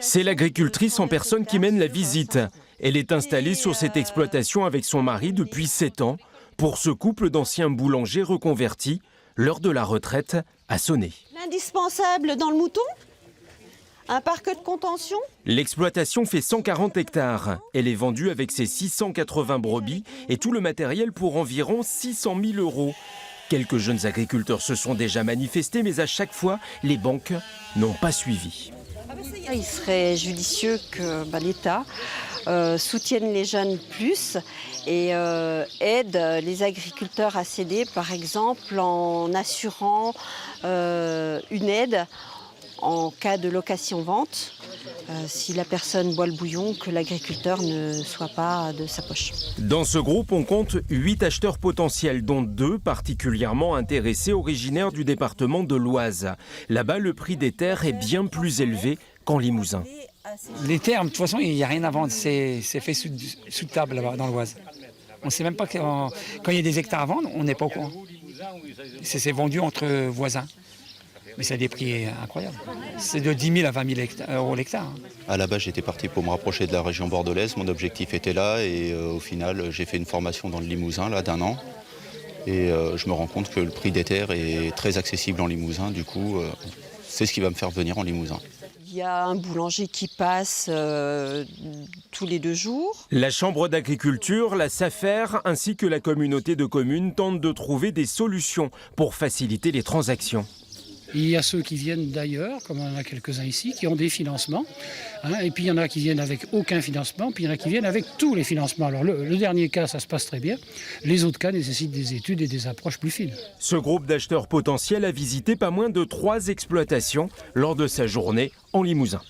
C'est l'agricultrice en personne qui mène la visite. Elle est installée sur cette exploitation avec son mari depuis 7 ans. Pour ce couple d'anciens boulangers reconvertis, l'heure de la retraite a sonné. L'indispensable dans le mouton ? Un parc de contention ? L'exploitation fait 140 hectares. Elle est vendue avec ses 680 brebis et tout le matériel pour environ 600 000 €. Quelques jeunes agriculteurs se sont déjà manifestés, mais à chaque fois, les banques n'ont pas suivi. Il serait judicieux que l'État soutienne les jeunes plus et aide les agriculteurs à céder, par exemple en assurant une aide en cas de location-vente, si la personne boit le bouillon, que l'agriculteur ne soit pas de sa poche. Dans ce groupe, on compte 8 acheteurs potentiels, dont 2 particulièrement intéressés, originaires du département de l'Oise. Là-bas, le prix des terres est bien plus élevé qu'en Limousin. Les terres, de toute façon, il n'y a rien à vendre. C'est fait sous table là-bas, dans l'Oise. On ne sait même pas quand il y a des hectares à vendre, on n'est pas au courant. C'est vendu entre voisins. Mais c'est des prix incroyables. C'est de 10 000 à 20 000 € l'hectare. À la base, j'étais parti pour me rapprocher de la région bordelaise. Mon objectif était là et au final, j'ai fait une formation dans le Limousin d'1 an. Et je me rends compte que le prix des terres est très accessible en Limousin. Du coup, c'est ce qui va me faire venir en Limousin. Il y a un boulanger qui passe tous les 2 jours. La Chambre d'agriculture, la SAFER ainsi que la communauté de communes tentent de trouver des solutions pour faciliter les transactions. Il y a ceux qui viennent d'ailleurs, comme on en a quelques-uns ici, qui ont des financements. Et puis il y en a qui viennent avec aucun financement, puis il y en a qui viennent avec tous les financements. Alors le dernier cas, ça se passe très bien. Les autres cas nécessitent des études et des approches plus fines. Ce groupe d'acheteurs potentiels a visité pas moins de 3 exploitations lors de sa journée en Limousin.